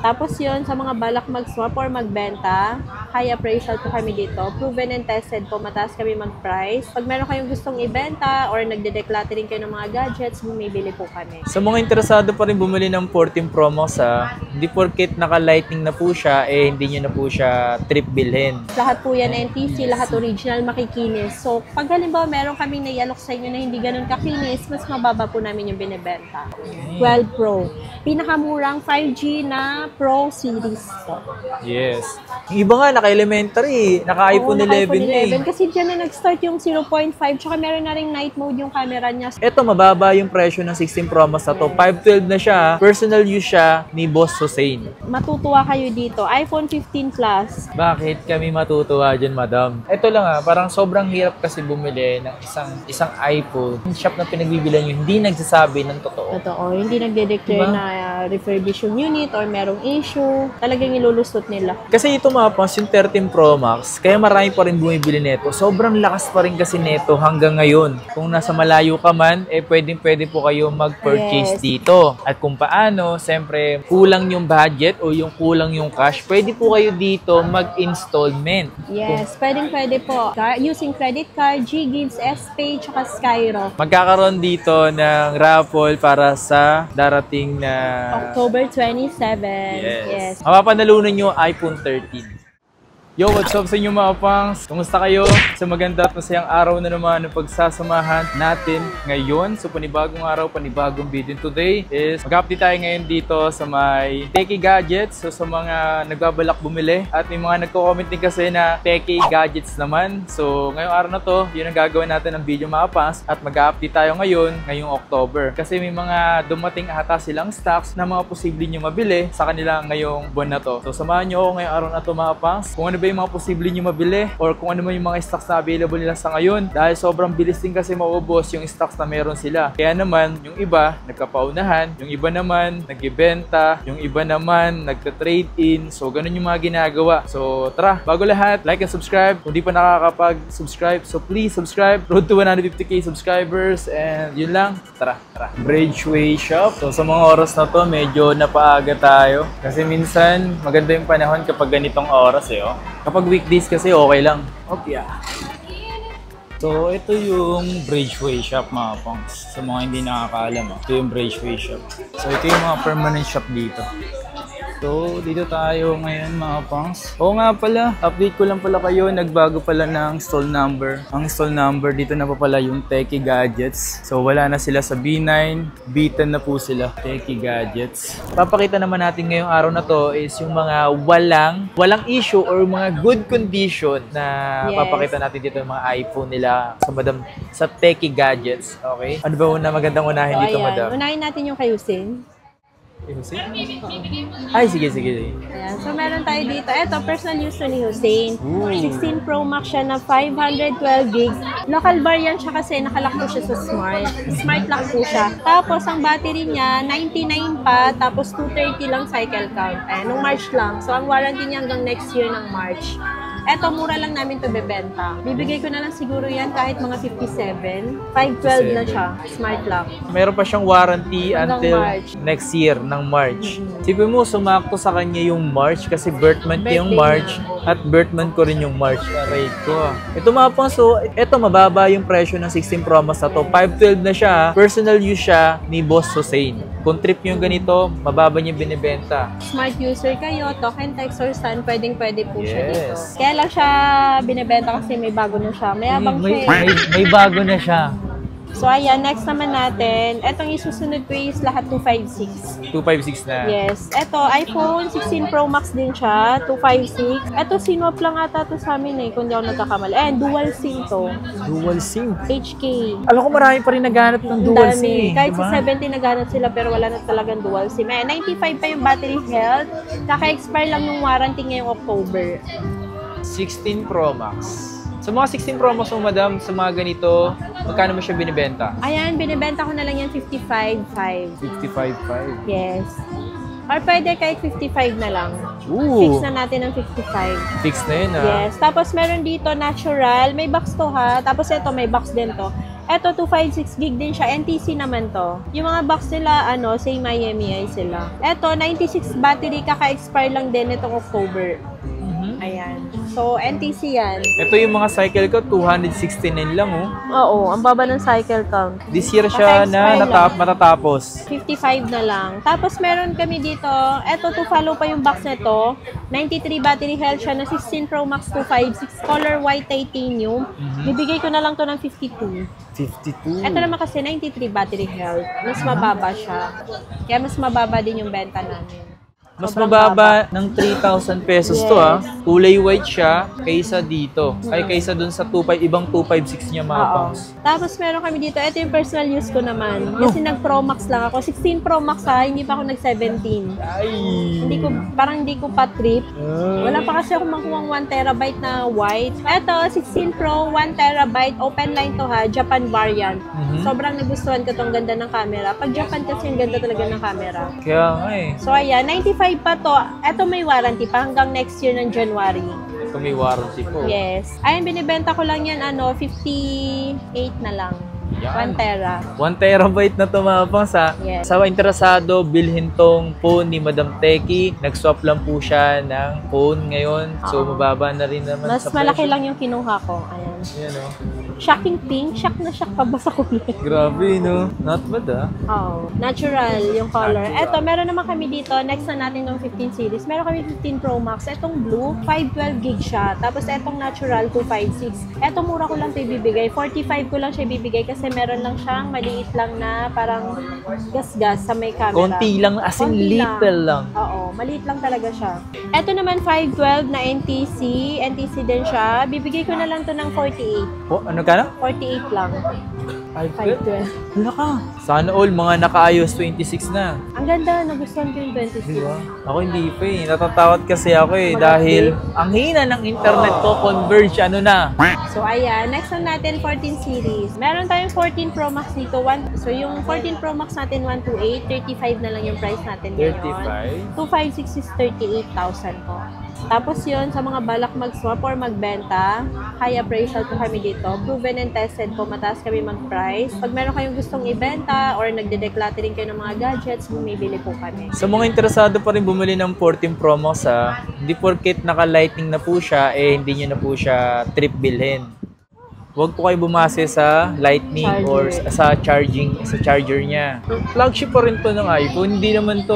Tapos yun, sa mga balak mag-swap or magbenta, high appraisal po kami dito. Proven and tested po, mataas kami mag-price. Pag meron kayong gustong ibenta or nagde-decluttering kayo ng mga gadgets, bumibili po kami. Sa mga interesado pa rin bumili ng 14 Pro Max, hindi porket naka-lightning na po siya, hindi nyo na po siya trip bilhin. Lahat po yan NTC, lahat original, makikinis. So, pag halimbawa meron kaming naialok sa inyo na hindi ganun kakinis, mas mababa po namin yung binibenta. 12 Pro. Pinakamurang 5G na Pro series po. Yes. Yung iba nga, naka-elementary, naka-iPhone 11 Kasi dyan na nag-start yung 0.5, tsaka meron na ring night mode yung camera niya. Ito, mababa yung presyo ng 16 Pro Max na to. 512 na siya. Personal use siya ni Boss Hussein. Matutuwa kayo dito. iPhone 15 Plus. Bakit kami matutuwa dyan, madam? Ito lang parang sobrang hirap kasi bumili ng isang iPhone. Yung shop na pinagbibilan nyo, hindi nagsasabi ng totoo. Totoo. Hindi nagde-declare na refurbish yung unit or merong issue. Talagang ilulusot nila. Kasi ito mapans yung 13 Pro Max, kaya marami pa rin bumibili nito. Sobrang lakas pa rin kasi nito hanggang ngayon. Kung nasa malayo ka man, pwedeng-pwede po kayo mag-purchase dito. At kung paano, siyempre, kulang yung budget o yung kulang yung cash, pwede po kayo dito mag-installment. Yes, pwedeng-pwede po. Using credit card, G-Gives, S-Pay, tsaka Skyro. Magkakaroon dito ng raffle para sa darating na October 27. Yes. Mapapanalunan nyo iPhone 13. Yo, what's up sa inyo mga pangs? Kumusta kayo? Sa maganda at masayang araw na naman ng pagsasamahan natin ngayon. So, panibagong araw, panibagong video. Today is mag-update tayo ngayon dito sa may techie gadgets. So, sa mga nagbabalak bumili. At may mga nagko-comment din kasi na techie gadgets naman. So, ngayong araw na to, yun ang gagawin natin ng video mga pangs. At mag-update tayo ngayong October. Kasi may mga dumating ata silang stocks na mga posible nyo mabili sa kanila ngayong buwan na to. So, samahan nyo ako ngayong araw na to mga pangs. Kung ano ba yung mga posible nyo mabili or kung ano man yung mga stocks na available nila sa ngayon dahil sobrang bilis din kasi maubos yung stocks na meron sila. Kaya naman, yung iba nagkapaunahan, yung iba naman nagbibenta, yung iba naman nagka-trade in. So, ganun yung mga ginagawa. So, tara, bago lahat, like and subscribe. Kung di pa nakakapag-subscribe, so please subscribe. Road to 150k subscribers and yun lang. Tara. Bridgeway Shop. So, sa mga oras na to, medyo napaaga tayo. Kasi minsan, maganda yung panahon kapag ganitong oras oh. Kapag weekdays kasi okay lang. So, ito yung Bridgeway Shop mga pangs. Sa mga hindi nakakaalam, ito yung Bridgeway Shop. So, ito yung mga permanent shop dito. So, dito tayo ngayon mga pangs. Oo nga pala, update ko lang pala kayo. Nagbago pala ng stall number. Ang stall number dito na pa pala yung Techie Gadgets. So, wala na sila sa B9. B10 na po sila. Techie Gadgets. Papakita naman natin ngayong araw na to is yung mga walang issue or mga good condition na papakita natin dito yung mga iPhone nila sa Techie Gadgets. Okay? Ano ba una magandang unahin dito, madam? Unahin natin yung kay Hussein. Ay, sige. Ayan. So, meron tayo dito. Ito, personal use to ni Hussein. 16 Pro Max siya na 512 gigs. Local variant siya kasi nakalock po siya sa Smart. Smart lock po siya. Tapos, ang battery niya, 99 pa. Tapos, 230 lang cycle count. Ayan, nung March lang. So, ang warranty niya hanggang next year ng March. Eto, mura lang namin to bebenta. Bibigay ko na lang siguro yan kahit mga 57. 512 na siya. Smart lock. Meron pa siyang warranty until March. next year ng March. Sipin mo, sumakto sa kanya yung March kasi birth month niya yung March at birth month ko rin yung March. Aray ko. Ito mga pang, so, ito mababa yung presyo ng 16 Pro Max na to. 512 na siya. Personal use siya ni Boss Hussein. Kung trip yung ganito, mababa niya binibenta. Smart user kayo, token text or scan, pwedeng-pwede po siya dito. Kaya lang siya binibenta kasi may bago na siya. Mayabang siya. May bago na siya. So, ayan, next naman natin. Etong isusunod ko is lahat 256. 256 na. Yes. Eto, iPhone 16 Pro Max din siya, 256. Eto, sinwap lang ata to sa amin kung di ako nagkakamali. Dual SIM to. Dual SIM? HK. Alam ko marami pa rin naghanap ng dual SIM. Kahit diba? sa 70 naghanap sila pero wala na talagang dual SIM. 95 pa yung battery health. Kaka-expire lang yung warranty ngayong October. 16 Pro Max. Sa mga 16 Pro Max mo, madam, sa mga ganito, magkano mo siya binibenta? Ayan, binibenta ko na lang yan 55.5. 55.5? Yes. Or pwede kahit 55 na lang. Fix na natin ng 55. Fix na yun, Yes. Tapos meron dito natural. May box to ha. Tapos ito may box din to. Eto, 256 gig din siya. NTC naman to. Yung mga box nila, same IMEI sila. Eto, 96 battery, kaka-expire lang din itong October. Ayan. So, NTC yan. Ito yung mga cycle ko, 269 lang oh. Oo, ang baba ng cycle count. This year siya na Kaka-expire lang. matatapos. 55 na lang. Tapos meron kami dito, eto to follow pa yung box nito. 93 battery health siya na 16 Pro Max 256 color white titanium. Bibigay ko na lang to ng 52. 52. Ito naman kasi 93 battery health. Mas mababa siya. Kaya mas mababa din yung benta namin. Mas Sobrang mababa ng 3,000 pesos to ah. Kulay white siya kaysa dito. Ay kaysa dun sa 25, ibang 256 niya mga Oo. pangs. Tapos meron kami dito, ito yung personal use ko naman. Kasi nag-Pro Max lang ako. 16 Pro Max ha, hindi pa ako nag-17. Ay! Hindi ko pa trip. Wala pa kasi ako makuha 1 terabyte na white. Ito, 16 Pro, 1 terabyte, open line to ha, Japan variant. Sobrang nagustuhan ko tong ganda ng camera. Pag Japan kasi yung ganda talaga ng camera. Kaya nga eh. So ayan, 95 pa to. Ito may warranty pa hanggang next year ng January. Ito may warranty po. Yes. Ayun, binibenta ko lang yan, 58 na lang. Yan. 1 tera. 1 terabyte na tumapang sa Yes. sa interesado, bilhin tong phone ni Madam Techie. Nag-swap lang po siya ng phone ngayon. So, mababa na rin naman Mas sa malaki presyo. lang yung kinuha ko. Ayan. Yan oh. Shocking pink. Shock na shock pa ba sa kulay? Grabe no. Not bad ah. Oo. Natural yung color. Natural. Eto, meron naman kami dito. Next na natin ng 15 series. Meron kami 15 Pro Max. Etong blue, 512 gig siya. Tapos etong natural, 256. Eto, mura ko lang ito ibibigay. 45 ko lang siya ibibigay kasi meron lang siyang maliit lang na parang gas-gas sa may camera. Konti lang, as in Konti little lang. Oo, maliit lang talaga siya. Eto naman, 512 na NTC. NTC din siya. Bibigay ko na lang to ng 48. Oh, ano ka na? 48 lang. 512. Wala ka. Sana all mga naka-iOS 26 na. Ang ganda, nagustuhan ko yung 26. Diba? Ako hindi pa eh. Natatakot kasi ako eh. Mag-update. Dahil ang hina ng internet ko, converge ano na. So, ayan. Next on natin, 14 series. Meron tayong 14 Pro Max dito. So, yung 14 Pro Max natin, 128. 35 na lang yung price natin ngayon. 256 is 38,000 po. Tapos yun, sa mga balak mag-swap or magbenta, high appraisal po kami dito. Proven and tested po, mataas kami mag-price. Pag meron kayong gustong ibenta or nagde-decluttering kayo ng mga gadgets, bumibili po kami. Sa mga interesado pa rin bumili ng 14 Pro Max ha, hindi porket naka-lightning na po siya, eh hindi nyo na po siya trip bilhin. Huwag po kayo bumase sa lightning or sa charger niya. Flagship pa rin to ng iPhone, hindi naman to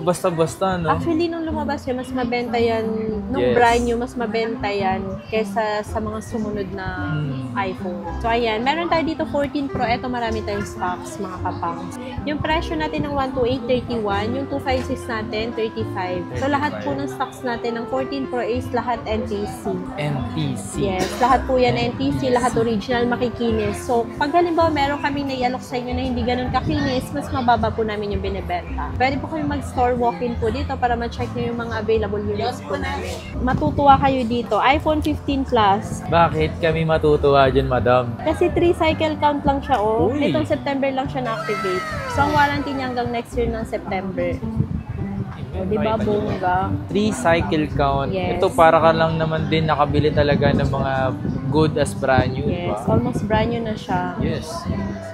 basta-basta, no? Actually, nung lumabas yan, mas mabenta yan. Nung Yes. brand new, mas mabenta yan kesa sa mga sumunod na iPhone. So, ayan. Meron tayo dito 14 Pro. Ito, marami tayong stocks, mga kapangs. Yung presyo natin ng 128.31, yung 256 natin, 35. So, lahat po ng stocks natin ng 14 Pro is lahat NTC. NTC. Yes, lahat po yan NTC, lahat original, makikinis. So, pag halimbawa meron kaming naialok sa inyo na hindi ganun kakinis, mas mababa po namin yung binibenta. Pwede po kayo mag-store walk-in po dito para ma-check nyo yung mga available units po namin. Matutuwa kayo dito. iPhone 15 Plus. Bakit kami matutuwa dyan, madam? Kasi 3 cycle count lang siya, oh. Uy. Itong September lang siya na-activate. So, ang warranty niya hanggang next year ng September. O, diba, bongga? 3 cycle count. Yes. Ito para ka lang naman din nakabili talaga ng mga good as brand new, Yes, diba? almost brand new na siya. Yes.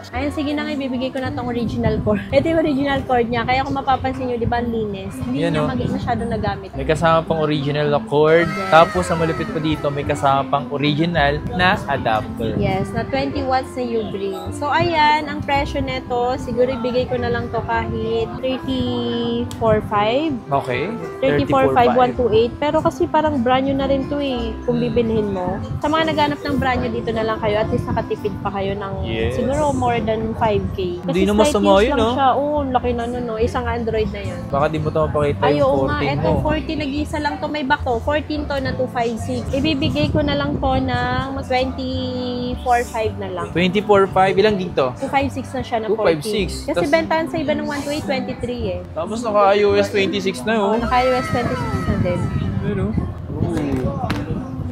Ayun, sige na nga, ibibigay ko na tong original cord. Ito yung original cord niya. Kaya kung mapapansin nyo, di ba, ang linis. Hindi Yan, niya oh. masyadong nagamit. May kasama pang original na cord. Yes. Tapos, ang malupit pa dito, may kasama pang original na adapter. Yes, na 20 watts na U-Green. So, ayan, ang presyo nito, siguro ibigay ko na lang to kahit 34.5. Okay. 34.5, 128. Pero kasi parang brand new na rin to eh, kung bibilhin mo. Sa mga naghanap ng brand new, dito na lang kayo. At least nakatipid pa kayo ng Yes. siguro more than 5K. Kasi Hindi na masama slight use yun, lang no? siya. Oo, ang laki na nun, no? Isang Android na yun. Baka di mo ito mapakita Ay, yung oo nga. 14 Ito, mo. 40 nag-isa lang to. May back to. 14 to na 256. Ibibigay ko na lang to ng 24.5 na lang. 24.5. Ilang dito? 256 na siya na 256. 14. Kasi Tas- bentahan sa iba ng 128, 23 eh. Tapos naka-iOS 26 na, oh. Naka-iOS 26 na din. Ano?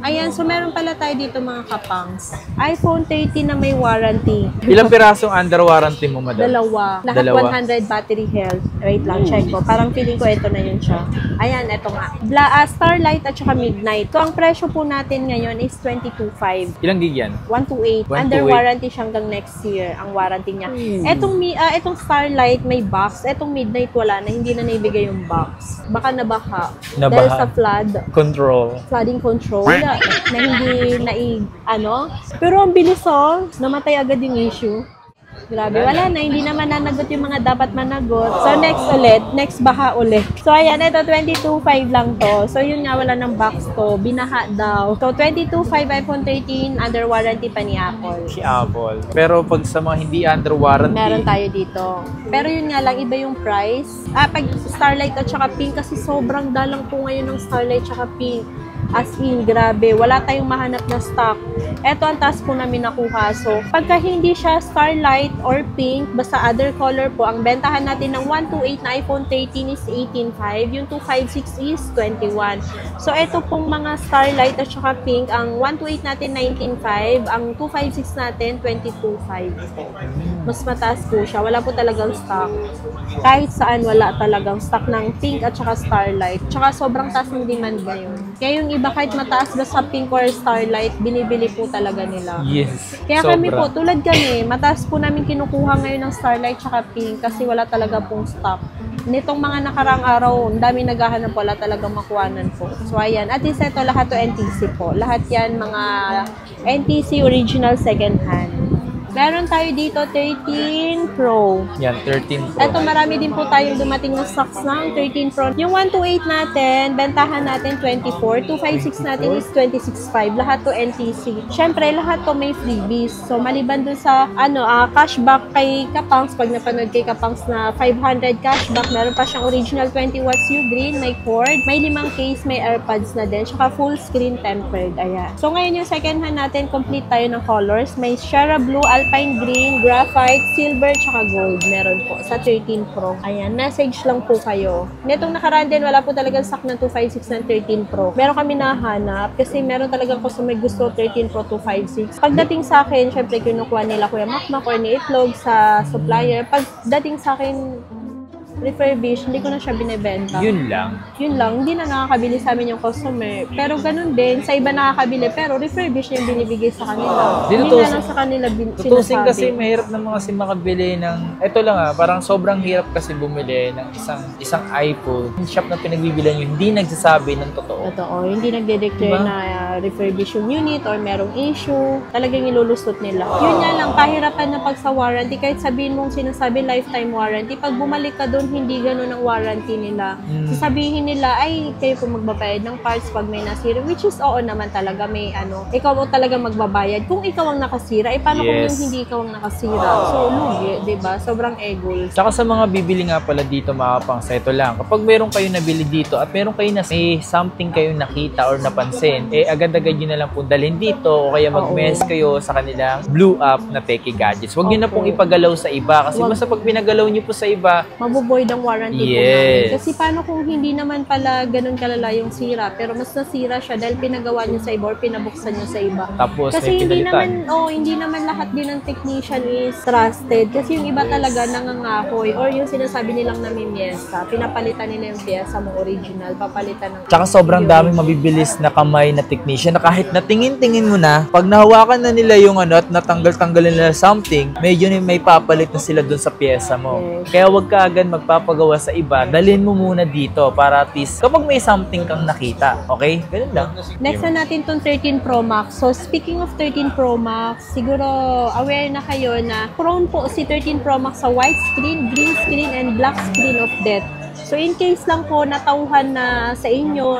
Ayan, so meron pala tayo dito mga kapangs. iPhone 13 na may warranty. Ilang pirasong under warranty mo, madam? Dalawa. Lahat Dalawa. 100 battery health. Wait lang, check ko. Parang feeling ko ito na yun siya. Ayan, ito nga. Starlight at saka Midnight. So, ang presyo po natin ngayon is 22.5. Ilang gig yan? 128. 128. Under warranty siya hanggang next year, ang warranty niya. Etong Starlight may box. Etong Midnight wala na. Hindi na naibigay yung box. Baka nabaha. Dahil sa flood. Flooding control. Na hindi pero ang bilis namatay agad yung issue. Grabe, wala na, hindi naman nanagot yung mga dapat managot. So next baha ulit. So ayan, ito 22.5 lang to. So yun nga, wala ng box to, binaha daw. So 22.5 iPhone 13, under warranty pa ni Apple. Si Apple. Pero pag sa mga hindi under warranty, meron tayo dito. Pero yun nga lang, iba yung price. Pag Starlight at saka Pink, kasi sobrang dalang po ngayon ng Starlight at saka Pink. As in, grabe. Wala tayong mahanap na stock. Ito ang task po namin nakuha. So, pagka hindi siya Starlight or Pink, basta other color po, ang bentahan natin ng 128 na iPhone 13 is 18.5. Yung 256 is 21. So, ito pong mga Starlight at saka Pink, ang 128 natin 19.5, ang 256 natin 22.5. Mas mataas po siya. Wala po talagang stock. Kahit saan wala talagang stock ng Pink at saka Starlight. Tsaka sobrang taas ng demand ngayon. Kaya yung iba kahit mataas ba sa Pink or Starlight, binibili po talaga nila. yes. Kaya kami po, tulad kami, mataas po namin kinukuha ngayon ng Starlight tsaka Pink kasi wala talaga pong stock. Nitong mga nakarang araw, ang dami naghahanap, wala talagang makuhanan po. So ayan, at least ito lahat to NTC po. Lahat yan mga NTC original second hand. Meron tayo dito 13 Pro. Yan, 13 Pro. Ito, marami din po tayong dumating na stocks ng 13 Pro. Yung 128 natin, bentahan natin 24. 256 natin is 26.5. Lahat to NTC. Siyempre, lahat to may freebies. So, maliban dun sa cashback kay Kapangs, pag napanood kay Kapangs na 500 cashback, meron pa siyang original 20 watts U-Green, may cord, may 5 case, may AirPods na din, tsaka full screen tempered. Ayan. So, ngayon yung second hand natin, complete tayo ng colors. May Sierra Blue, Alpine Green, Graphite, Silver, tsaka Gold. Meron po sa 13 Pro. Ayan, message lang po kayo. Netong nakaraan din, wala po talagang stock ng 256 ng 13 Pro. Meron kami nahanap kasi meron talagang customer gusto 13 Pro 256. Pagdating sa akin, syempre kinukuha nila Kuya Makmak or ni Itlog sa supplier. Pagdating sa akin, refurbished, hindi ko na siya binibenta. Yun lang. Yun lang, hindi na nakakabili sa amin yung customer. Pero ganun din, sa iba nakakabili, pero refurbished yung binibigay sa kanila. Hindi na lang sa kanila tutusin sinasabi. kasi mahirap naman kasi makabili ng, eto lang parang sobrang hirap kasi bumili ng isang iPhone. Yung shop na pinagbibilan yun, hindi nagsasabi ng totoo. Totoo, hindi nagde-declare na refurbished yung unit or merong issue. Talagang ilulusot nila. Yun nga lang, pahirapan na pag sa warranty. Kahit sabihin mong sinasabi lifetime warranty, pag bumalik ka doon, hindi ganun ang warranty nila. Sasabihin nila, ay, kayo po magbabayad ng parts pag may nasira. Which is, oo naman talaga, may ikaw mo talaga magbabayad. Kung ikaw ang nakasira, paano kung yung hindi ikaw ang nakasira? So, lugi, diba? Sobrang egol. Tsaka sa mga bibili nga pala dito, mga Kapangs, ito lang. Kapag meron kayo nabili dito at meron kayo may something kayong nakita or napansin, agad-agad yun na lang po dalhin dito o kaya mag-mess kayo sa kanilang Blue App na Techie Gadgets. Huwag nyo na pong ipagalaw sa iba kasi basta pag pinagalaw nyo po sa iba, mabuboy ang warranty po namin. Kasi paano kung hindi naman pala ganun kalala yung sira, pero mas nasira siya dahil pinagawa niya sa iba or pinabuksan niya sa iba. Tapos kasi hindi naman lahat din ng technician is trusted. Kasi yung iba talaga nangangakoy or yung sinasabi nilang namimiesta, pinapalitan nila yung piyesa mo original, papalitan ng tsaka sobrang daming mabibilis na kamay na technician na kahit natingin-tingin mo na, pag nahawakan na nila yung at natanggal-tanggal nila something, medyo may papalit na sila dun sa piyesa mo. Kaya wag ka agad magpapagawa sa iba, dalhin mo muna dito para at least kapag may something kang nakita, okay? Ganun lang. Next na natin tong 13 Pro Max. So, speaking of 13 Pro Max, siguro aware na kayo na prone po si 13 Pro Max sa white screen, green screen, and black screen of death. So, in case lang po natauhan na sa inyo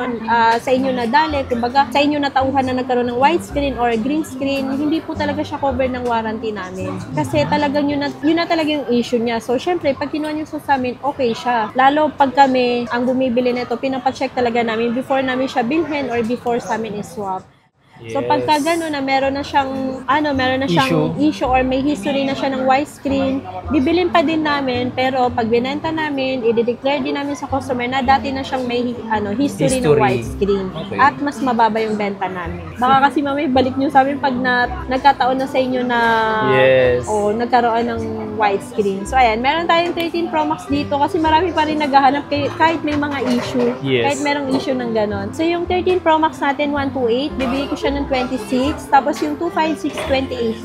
nadali, kumbaga sa inyo natauhan na nagkaroon ng white screen or green screen, hindi po talaga siya cover ng warranty namin. Kasi talagang yun na talaga yung issue niya. So, syempre, pag kinuha nyo sa amin, okay siya. Lalo pag kami ang bumibili nito, pinapacheck talaga namin before namin siya bilhin or before sa amin i-swap. So pagka gano'n na meron na siyang issue or may history na siya ng widescreen, bibilin pa din namin, pero pag binenta namin, i-declare din namin sa customer na dati na siyang may history ng widescreen. Okay. At mas mababa yung benta namin. Baka kasi mamaya balik nyo sa amin pag nagkataon na sa inyo na nagkaroon ng widescreen. So ayan, meron tayong 13 Pro Max dito kasi marami pa rin naghahanap kahit may mga issue. Kahit merong issue ng ganon. So yung 13 Pro Max natin, 128, bibigay ko siya ng 26. Tapos yung 256,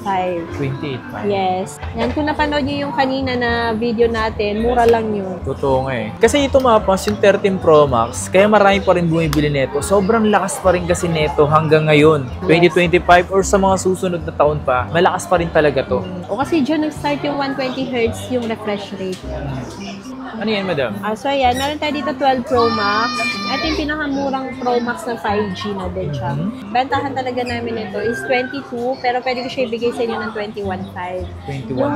28.5. 28.5. Yes. Yan, kung napanood nyo yung kanina na video natin, mura lang yun. Totoo nga eh. Kasi ito mapas yung 13 Pro Max, kaya marami pa rin bumibili nito. Sobrang lakas pa rin kasi nito hanggang ngayon. 2025 or sa mga susunod na taon pa, malakas pa rin talaga to. O kasi dyan nag-start yung 120Hz yung refresh rate. Ano yan, madam? So ayan, meron tayo dito 12 Pro Max. Ito yung pinakamurang Pro Max na 5G na din siya. Bentahan talaga namin ito is 22, pero pwede ko siya ibigay sa inyo ng 21.5. 21.5. Yung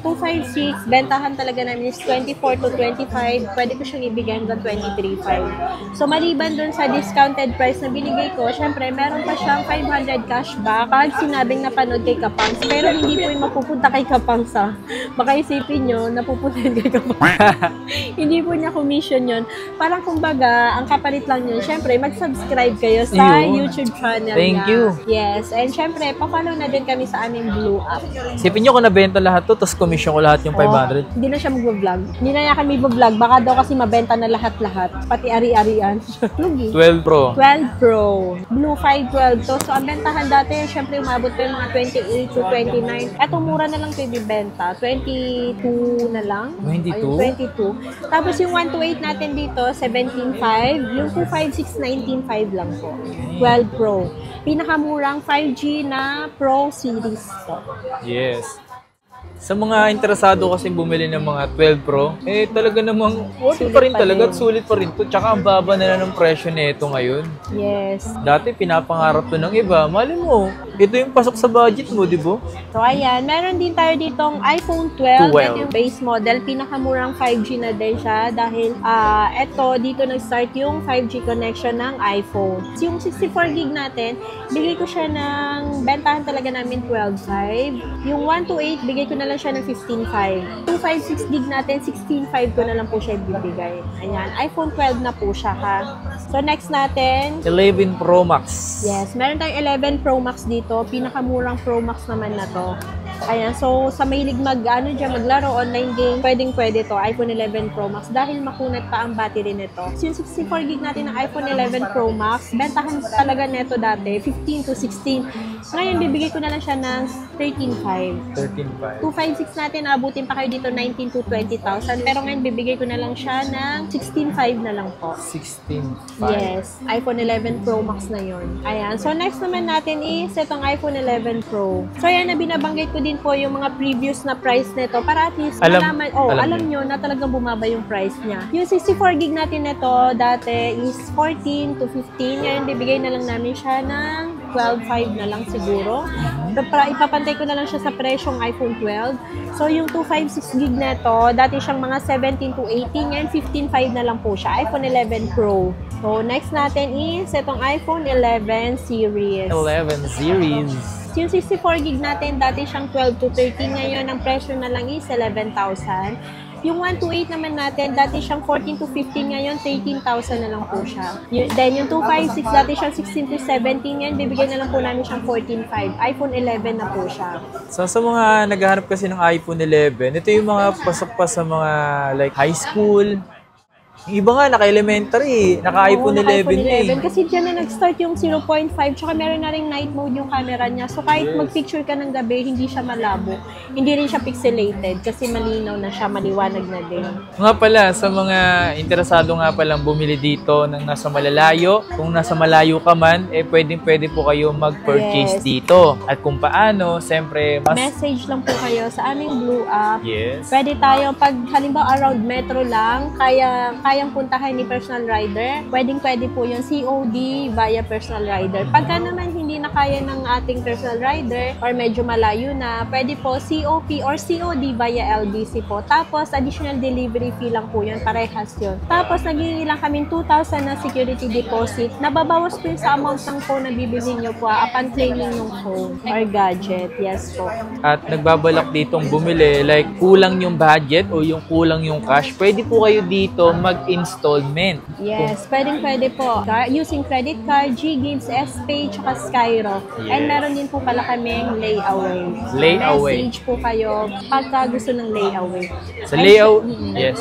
256, bentahan talaga namin is 24 to 25, pwede ko siyang ibigay hanggang 23.5. So maliban dun sa discounted price na binigay ko, syempre meron pa siyang 500 cashback pag sinabing napanood kay Kapangs, pero hindi po yung mapupunta kay Kapangs ha. Baka isipin nyo, napupunta kay Kapangs. Hindi po niya commission yun. Parang kumbaga, ang kapalit lang yun, syempre, mag-subscribe kayo sa YouTube channel Thank niya. you. Yes, and syempre, pa-follow na din kami sa aming Blue App. Sipin nyo kung nabenta lahat to, tapos commission ko lahat yung 500. Hindi na siya mag-vlog. Hindi na niya kami mag-vlog. Baka daw kasi mabenta na lahat-lahat. Pati ari-arian. 12 Pro. 12 Pro. Blue 512 to. So, ang bentahan dati, syempre, umabot pa yung mga 28 to 29. Eto, mura na lang ito ibibenta. 22 na lang. 22? Ayun, 22. Tapos yung 128 natin dito, 17.5. Yung 256, 19.5 lang po. 12 Pro. Pinakamurang 5G na Pro Series po. Yes. Sa mga interesado kasi bumili ng mga 12 Pro, eh talaga namang worth pa rin talaga at sulit pa rin to. Tsaka ang baba na ng presyo nito ngayon. Yes. Dati pinapangarap to ng iba. Mali mo, ito yung pasok sa budget mo, di ba? So ayan, meron din tayo ditong iPhone 12. Ito yung base model. Pinakamurang 5G na din siya dahil dito nag-start yung 5G connection ng iPhone. So, yung 64 gig natin, bigay ko siya ng bentahan talaga namin 12.5. Yung 128, bigay ko na lang siya ng 15.5. 256 gig natin, 16.5 ko na lang po siya ibibigay. Ayan, iPhone 12 na po siya ha. So next natin, 11 Pro Max. yes, meron tayong 11 Pro Max dito. Pinakamurang Pro Max naman na to. Ayan, so sa mahilig maglaro, online game, pwede to, iPhone 11 Pro Max dahil makunat pa ang battery nito. So yung 64 gig natin ng iPhone 11 Pro Max, bentahan talaga neto dati, 15 to 16. Ngayon, bibigay ko na lang siya ng 13.5. 13.5. 256 natin, abutin pa kayo dito 19 to 20,000. Pero ngayon, bibigay ko na lang siya ng 16.5 na lang po. 16.5. Yes, iPhone 11 Pro Max na yon. Ayan, so next naman natin is itong iPhone 11 Pro. So ayan, na binabanggit ko din po yung mga previous na price nito para at least malaman, alam nyo na talagang bumaba yung price niya. Yung 64 gig natin nito dati is 14 to 15. Ngayon, bibigay na lang namin siya ng 12.5 na lang siguro. Ipapantay ko na lang siya sa presyong iPhone 12. So, yung 256 gig neto, dati siyang mga 17 to 18. Ngayon, 15.5 na lang po siya. iPhone 11 Pro. So, next natin is itong iPhone 11 series. 11 series. Yung 64 gig natin, dati siyang 12 to 13. Ngayon, ang presyo na lang is 11,000. Yung 128 naman natin, dati siyang 14 to 15, ngayon 13,000 na lang po siya. Then yung 256, dati siyang 16 to 17, ngayon bibigyan na lang po namin siyang 14.5. iPhone 11 na po siya. So sa mga naghahanap kasi ng iPhone 11, ito yung mga pasok pa sa mga like high school. Yung iba nga, naka-elementary, naka-iPhone 11 Kasi dyan na nag-start yung 0.5, tsaka meron na rin night mode yung camera niya. So kahit mag-picture ka ng gabi, hindi siya malabo. Hindi rin siya pixelated kasi malinaw na siya, maliwanag na din. Nga pala, sa mga interesado nga palang bumili dito ng nasa malalayo, kung nasa malayo ka man, eh pwede po kayo mag-purchase dito. At kung paano, siyempre, message lang po kayo sa aming Blue App. Yes. Pwede tayo, pag halimbawa around metro lang, kaya kayang puntahan ni personal rider, pwede po yung COD via personal rider. Pagka naman hindi na kaya ng ating personal rider or medyo malayo na, pwede po COP or COD via LBC po. Tapos, additional delivery fee lang po yun, parehas yun. Tapos, naging lang kaming 2,000 na security deposit. Nababawas po yung sa amount ng phone na bibili nyo po upon claiming ng phone or gadget. Yes po. At nagbabalak ditong bumili, like kulang yung budget o yung kulang yung cash, pwede po kayo dito mag-installment. Yes, pwede po. Using credit card, G-Games, S-Pay, tsaka Skyro. Yes. And meron din po pala kaming layaway. Layaway. Message po kayo pagka gusto ng layaway. Sa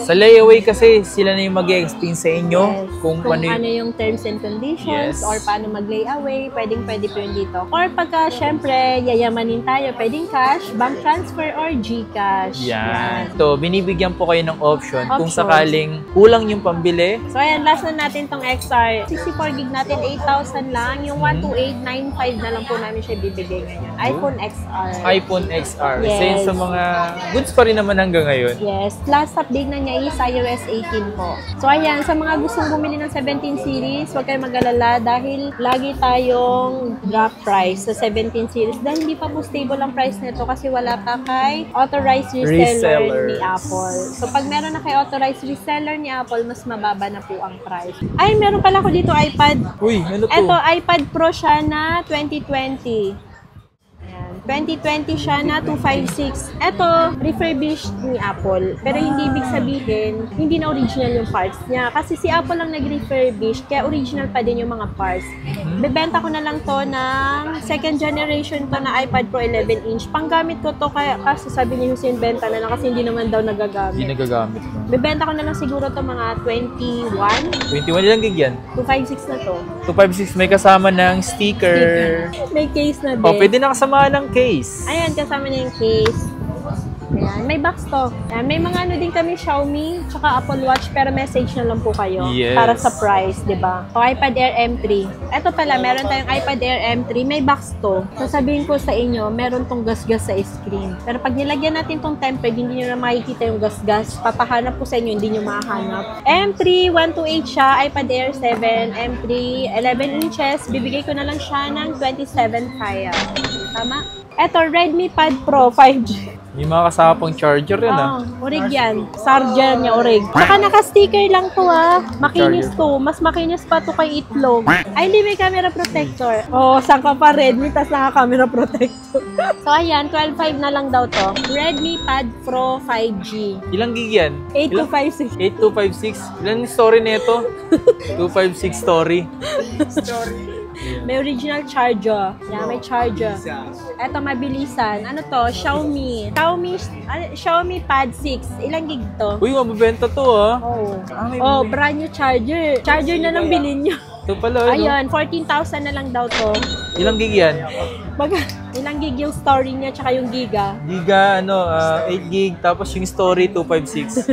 sa layaway kasi sila na yung mag-explain sa inyo kung ano yung terms and conditions or paano mag-layaway, pwede po yun dito. Or pagka syempre yayamanin tayo, pwedeng cash, bank transfer or GCash. Yan. So, binibigyan po kayo ng option kung sakaling kulang yung pambili. So, ayan, last na natin tong XR. 64 gig natin, 8,000 lang. Yung 12895 na lang po namin siya bibigay ngayon. iPhone XR. iPhone XR. Yes. Same sa mga goods pa rin naman hanggang ngayon. Yes. Last update na niya is iOS 18 po. So, ayan, sa mga gustong bumili ng 17 series, huwag kayong mag-alala dahil lagi tayong drop price sa 17 series. Dahil hindi pa po stable ang price nito kasi wala pa kay authorized reseller ni Apple. So, pag meron na kay authorized reseller ni Apple, mas mababa na po ang price. Ay, meron pala ako dito iPad. Uy, ano to? Ito, iPad Pro siya na 2020. 2020 siya na 256. Ito, refurbished ni Apple. Pero hindi ibig sabihin, hindi na original yung parts niya. Kasi si Apple lang nag-refurbish, kaya original pa din yung mga parts. Bebenta ko na lang to ng second generation to na iPad Pro 11-inch. Panggamit ko to, kaya kasi sabi ni Hussein, benta na lang kasi hindi naman daw nagagamit. Hindi nagagamit. Bebenta ko na lang siguro to mga 21. 21 lang gig yan. 256 na to. 256 may kasama ng sticker. May case na din. O, pwede na kasama ng case. Ayan, kasama na yung case. Ayan, may box to. Ayan, may mga ano din kami, Xiaomi, tsaka Apple Watch, pero message na lang po kayo para sa price, di ba? O iPad Air M3. Ito pala, meron tayong iPad Air M3, may box to. Sasabihin ko sa inyo, meron tong gasgas sa screen. Pero pag nilagyan natin tong tempered, hindi nyo na makikita yung gasgas. Papahanap ko sa inyo, hindi nyo mahanap. M3, 128 siya, iPad Air 7, M3, 11 inches. Bibigay ko na lang siya ng 27 kaya. Tama? Ito, Redmi Pad Pro 5G. May mga kasama pang charger yan Orig yan. Charger niya, orig. Saka naka-sticker lang to Makinis to. Mas makinis pa to kay Itlog. Ay, hindi may camera protector. Saan ka pa Redmi, tas naka-camera protector. So, ayan, 12.5 na lang daw to. Redmi Pad Pro 5G. Ilang gig yan? 8256. 8256. Ilang story nito? 256 story. May original charger. Yan, may charger. Eto, mabilisan. Ano to? Xiaomi Pad 6. Ilang gig to? Uy, mabibenta to Brand new charger. Charger na lang bilhin nyo. Ito pala, Ayun, 14,000 na lang daw to. Ilang gig yan? Ilang gig yung story niya tsaka yung giga? Giga, 8 gig, tapos yung story, 256.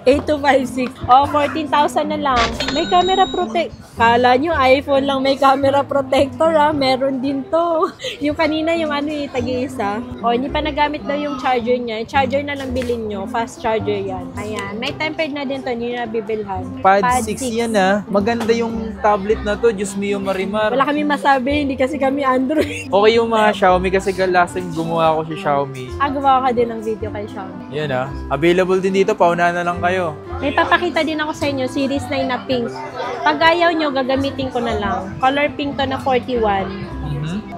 8256. 14,000 na lang. May camera protect. Kala nyo, iPhone lang may camera protector Meron din to. Yung kanina, yung tag-iisa. Hindi pa nagamit daw yung charger niya. Charger na lang bilhin nyo. Fast charger yan. Ayan. May tempered na din to. Hindi na bibilhan. Pad 6 yan Maganda yung tablet na to. Diyos mio marimar. Wala kami masabi. Hindi kasi kami Android. Okay yung mga Xiaomi kasi last time gumawa ako si Xiaomi. Gumawa ka din ng video kay Xiaomi. Yan Available din dito. Pauna na lang kayo. May papakita din ako sa inyo. Series 9 na pink. Pag ayaw nyo, gagamitin ko na lang. Color pink to na 41.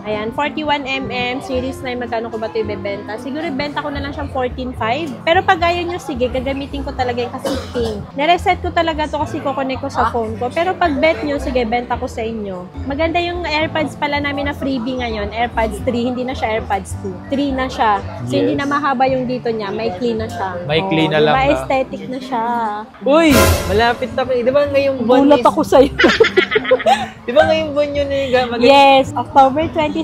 Ayan, 41mm, series 9, magkano ko ba ito ibebenta? Siguro ibenta ko na lang siyang 14.5. Pero pag ayaw nyo, sige, gagamitin ko talaga yung kasi pink. Nireset ko talaga to kasi kukonek ko sa phone ko. Pero pag bet nyo, sige, benta ko sa inyo. Maganda yung AirPods pala namin na freebie ngayon. AirPods 3, hindi na siya AirPods 2. 3 na siya. So, hindi na mahaba yung dito niya. May clean na siya. May clean na lang diba, aesthetic na siya. Uy! Malapit na ko. Di ba ngayong buwan Bulat ako sa'yo. Di ba ngayong buwan yun Yes, October 27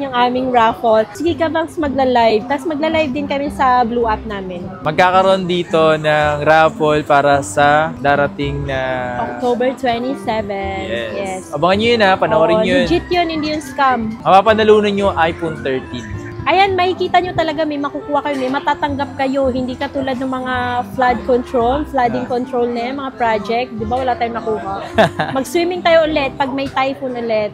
yung aming raffle. Sige ka bangs magla-live. Tapos magla-live din kami sa Blue App namin. Magkakaroon dito ng raffle para sa darating na October 27. Yes. Abangan nyo yun panoorin nyo yun. Legit yun, hindi yung scam. Mapapanalunan nyo iPhone 13. Ayan, makikita nyo talaga may makukuha kayo, may matatanggap kayo. Hindi katulad ng mga flooding control na yan, mga project. Di ba wala tayong nakuha? Mag-swimming tayo ulit pag may typhoon ulit.